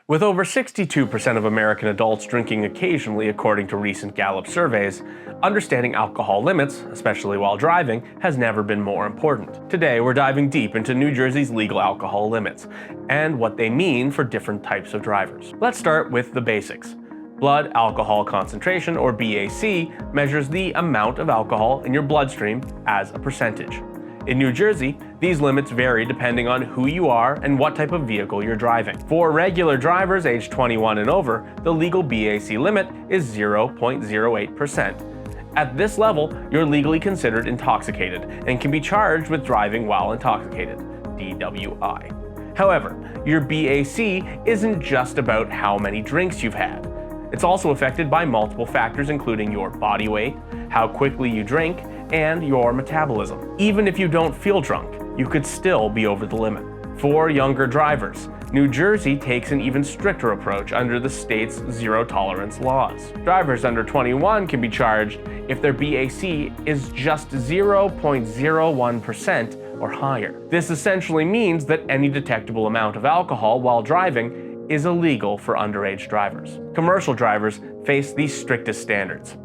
With over 62% of American adults drinking occasionally according to recent Gallup surveys, understanding alcohol limits, especially while driving, has never been more important. Today, we're diving deep into New Jersey's legal alcohol limits and what they mean for different types of drivers. Let's start with the basics. Blood alcohol concentration, or BAC, measures the amount of alcohol in your bloodstream as a percentage. In New Jersey, these limits vary depending on who you are and what type of vehicle you're driving. For regular drivers aged 21 and over, the legal BAC limit is 0.08%. At this level, you're legally considered intoxicated and can be charged with driving while intoxicated, DUI. However, your BAC isn't just about how many drinks you've had. It's also affected by multiple factors including your body weight, how quickly you drink, and your metabolism. Even if you don't feel drunk, you could still be over the limit. For younger drivers, New Jersey takes an even stricter approach under the state's zero-tolerance laws. Drivers under 21 can be charged if their BAC is just 0.01% or higher. This essentially means that any detectable amount of alcohol while driving is illegal for underage drivers. Commercial drivers face the strictest standards.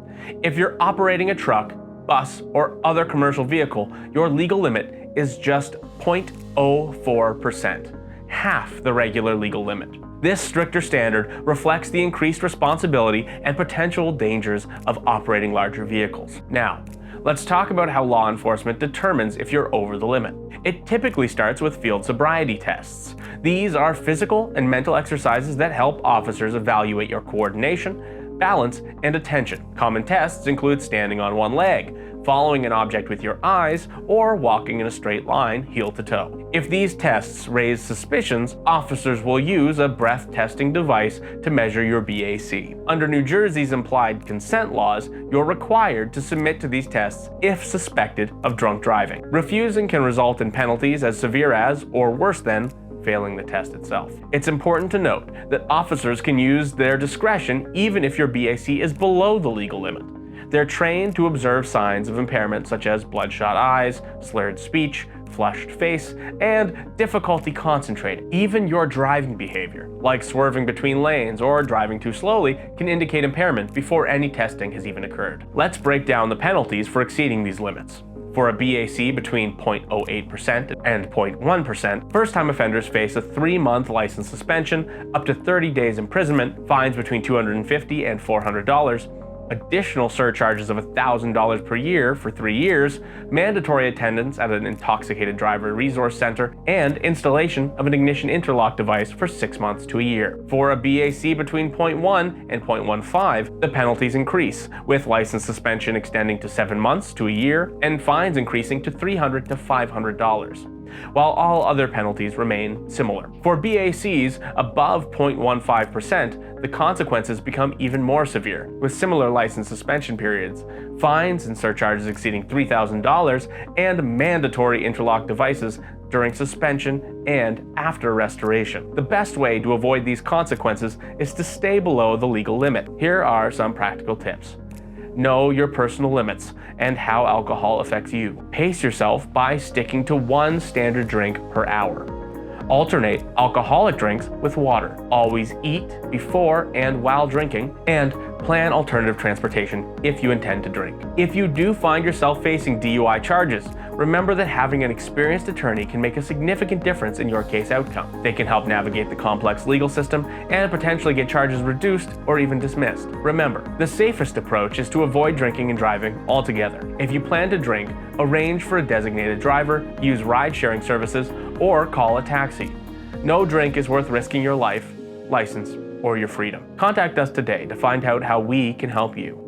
If you're operating a truck, bus, or other commercial vehicle, your legal limit is just 0.04%, half the regular legal limit. This stricter standard reflects the increased responsibility and potential dangers of operating larger vehicles. Now, let's talk about how law enforcement determines if you're over the limit. It typically starts with field sobriety tests. These are physical and mental exercises that help officers evaluate your coordination, balance, and attention. Common tests include standing on one leg, following an object with your eyes, or walking in a straight line, heel to toe. If these tests raise suspicions, officers will use a breath testing device to measure your BAC. Under New Jersey's implied consent laws, you're required to submit to these tests if suspected of drunk driving. Refusing can result in penalties as severe as, or worse than, failing the test itself. It's important to note that officers can use their discretion even if your BAC is below the legal limit. They're trained to observe signs of impairment such as bloodshot eyes, slurred speech, flushed face, and difficulty concentrating. Even your driving behavior, like swerving between lanes or driving too slowly, can indicate impairment before any testing has even occurred. Let's break down the penalties for exceeding these limits. For a BAC between 0.08% and 0.1%, first-time offenders face a 3-month license suspension, up to 30 days imprisonment, fines between $250 and $400, additional surcharges of $1,000 per year for 3 years, mandatory attendance at an intoxicated driver resource center, and installation of an ignition interlock device for 6 months to a year. For a BAC between 0.1 and 0.15, the penalties increase, with license suspension extending to 7 months to a year, and fines increasing to $300 to $500. While all other penalties remain similar. For BACs above 0.15%, the consequences become even more severe, with similar license suspension periods, fines and surcharges exceeding $3,000, and mandatory interlock devices during suspension and after restoration. The best way to avoid these consequences is to stay below the legal limit. Here are some practical tips. Know your personal limits and how alcohol affects you. Pace yourself by sticking to 1 standard drink per hour. Alternate alcoholic drinks with water. Always eat before and while drinking, and plan alternative transportation if you intend to drink. If you do find yourself facing DUI charges, remember that having an experienced attorney can make a significant difference in your case outcome. They can help navigate the complex legal system and potentially get charges reduced or even dismissed. Remember, the safest approach is to avoid drinking and driving altogether. If you plan to drink, arrange for a designated driver, use ride-sharing services, or call a taxi. No drink is worth risking your life, license, or your freedom. Contact us today to find out how we can help you.